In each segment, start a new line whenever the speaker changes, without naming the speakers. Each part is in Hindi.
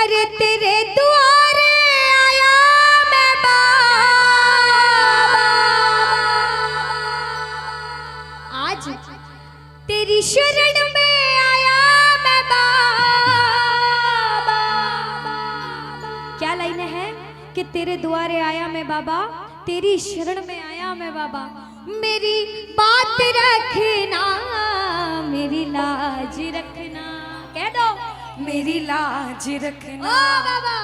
अरे तेरे द्वारे आया मैं बाबा, आज तेरी शरण में आया मैं बाबा। क्या लाइन है कि तेरे द्वारे आया मैं बाबा, तेरी शरण में आया मैं बाबा। मेरी बात रखना, मेरी लाज रखना, कह दो
मेरी लाज रखना।
ओ बाबा,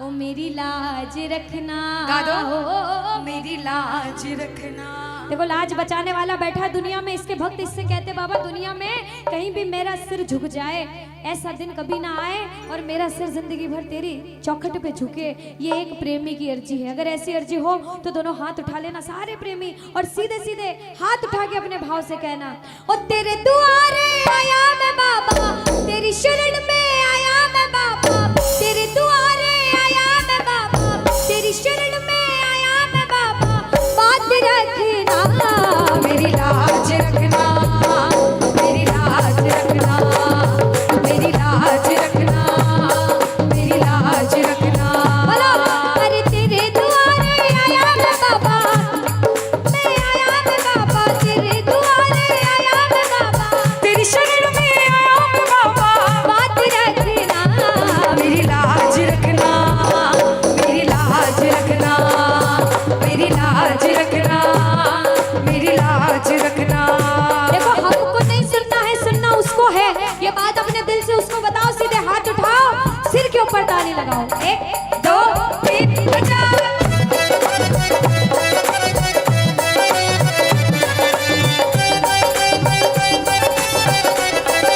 ओ मेरी लाज रखना,
गा दो
ओ
मेरी लाज रखना।
देखो लाज बचाने वाला बैठा दुनिया में, इसके भक्त इससे कहते बाबा दुनिया में कहीं भी मेरा सिर झुक जाए, ऐसा दिन कभी ना आए और मेरा सिर जिंदगी भर तेरी चौखट पे झुके। ये एक प्रेमी की अर्जी है। अगर ऐसी अर्जी हो तो दोनों हाथ उठा लेना सारे प्रेमी, और सीधे सीधे हाथ उठा के अपने भाव से कहना, ओ तेरे दुआरे आया मैं बाबा, तेरी शरण में आया मैं बाबा, तेरे दुआरे आया मैं बाबा, तेरी शरण में आया मैं बाबा। बात रखना,
मेरी लाज रखना, मेरी लाज रखना, मेरी लाज रखना, मेरी लाज रखना।
बोलो अरे तेरे दुआरे आया मैं बाबा, मैं आया मैं बाबा, तेरे दुआरे आया मैं बाबा,
तेरी शरण में आया मैं बाबा।
बात रखना,
मेरी लाज रखना, मेरी लाज रखना, मेरी लाज रखना, मेरी लाज रखना।
देखो हमको नहीं सुनना है, सुनना उसको है। ये बात अपने दिल से उसको बताओ, सीधे हाथ उठाओ, सिर के ऊपर ताली लगाओ, 1 2 3 बजाओ।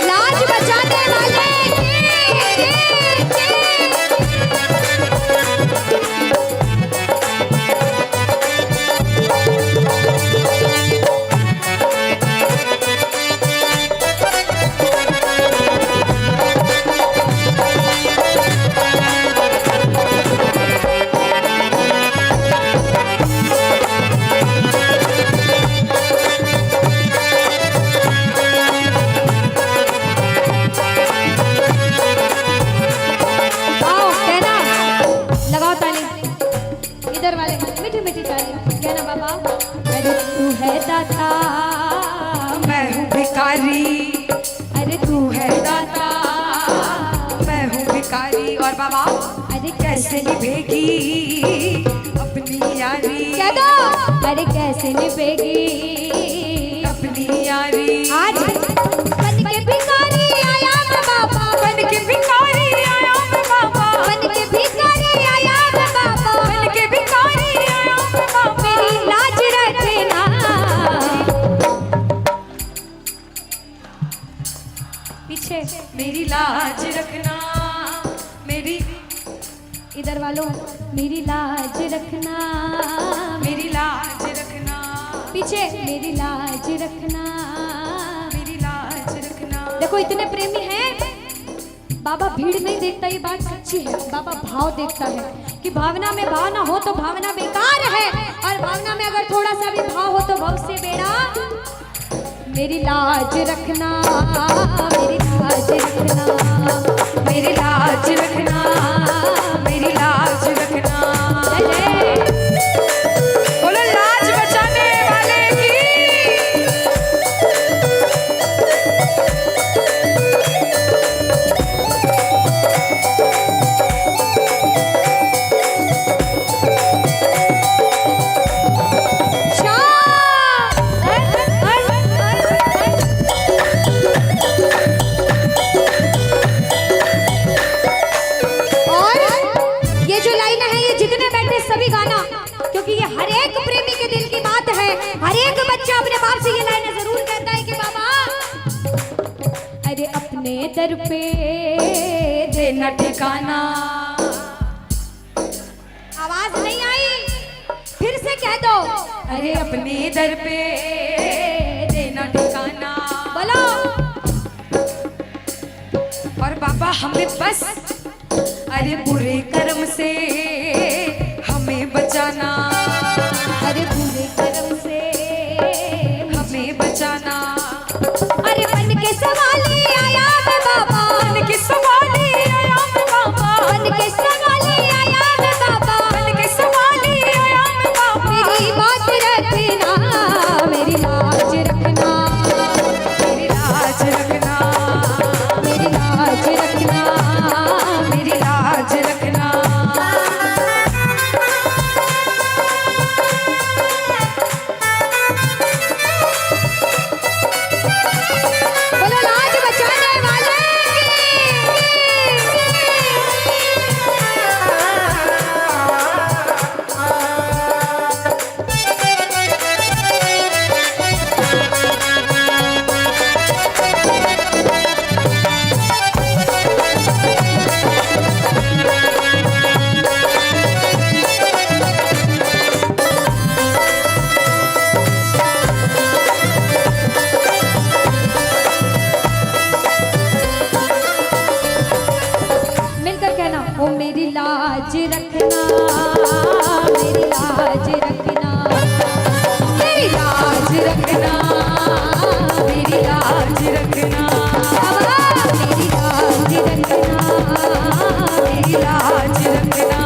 लाज बचाने वाले आओ कहना, लगाओ ताली, इधर वाले मीठी मीठी ताली, कहना बाबा अरे तू है दाता,
मैं हूँ भिखारी,
अरे तू है दाता,
मैं हूँ भिखारी। और बाबा
अरे
कैसे निभेगी अपनी यारी,
कह दो अरे कैसे निभेगी
अपनी यारी।
आज बन के भिखारी आया मैं बाबा,
बन के भिखारी आया मैं बाबा,
बन के भिखारी आया मैं बाबा,
बन के भिखारी आया मैं बाबा।
मेरी लाज रखना, पीछे
मेरी लाज रखना, मेरी
इधर वालों मेरी लाज रखना,
मेरी लाज रखना,
पीछे मेरी लाज रखना।
मेरी लाज रखना।
देखो इतने प्रेमी हैं, बाबा भीड़ नहीं देखता, ये बात सच्ची है। बाबा भाव देखता है कि भावना में भाव ना हो तो भावना बेकार है, और भावना में अगर थोड़ा सा भी भाव हो तो भव से बेड़ा। मेरी लाज रखना, मेरी लाज रखना,
मेरी लाज रखना, मेरी लाज रखना।
चले
बोलो लाज बचाने वाले की।
और ये जो लाइन है ये जितने बैठे सभी गाना, क्योंकि ये हर एक प्रेमी के दिल की बात है। हर एक बच्चा अपने बाप से ये लाइन जरूर कहता है कि बाबा अरे अपने दर पे
देना ठिकाना।
आवाज नहीं आई, फिर से कह दो
अरे अपने दर पे देना ठिकाना।
बोलो
और बाबा हमें बस अरे बुरे कर्म से हमें बचाना,
अरे बुरे कर्म से
हमें बचाना।
अरे बन के सवाली आया मैं बाबा,
बन के सवाली आया मैं बाबा,
बन लाज रखना, मेरी लाज रखना,
मेरी लाज रखना, मेरी लाज रखना,
मेरी लाज रखना,
मेरी लाज रखना,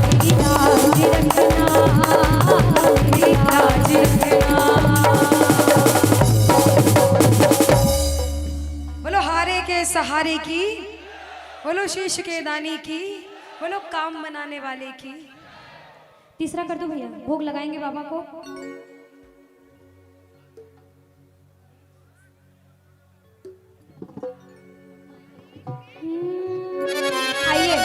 मेरी लाज रखना,
मेरी लाज रखना। बोलो हारे के सहारे की, बोलो शीश के दानी की, बोलो काम बनाने वाले की।
तीसरा कर दो भैया, भोग लगाएंगे बाबा को। आइए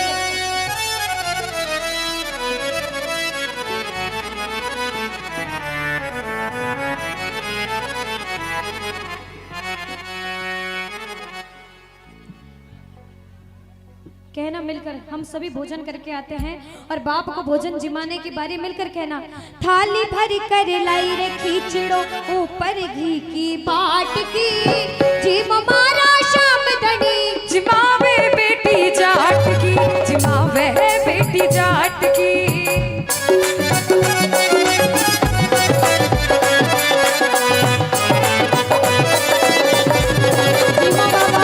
कहना मिलकर, हम सभी भोजन करके आते हैं और बाप को भोजन जिमाने की बारी मिलकर कहना। थाली भर कर लाई रे खींचड़ो ऊपर घी की बाट की, जिम मारा शाम धनी,
जिमावे बेटी जाट की, जिमावे बेटी जाट की।
जिमा बाबा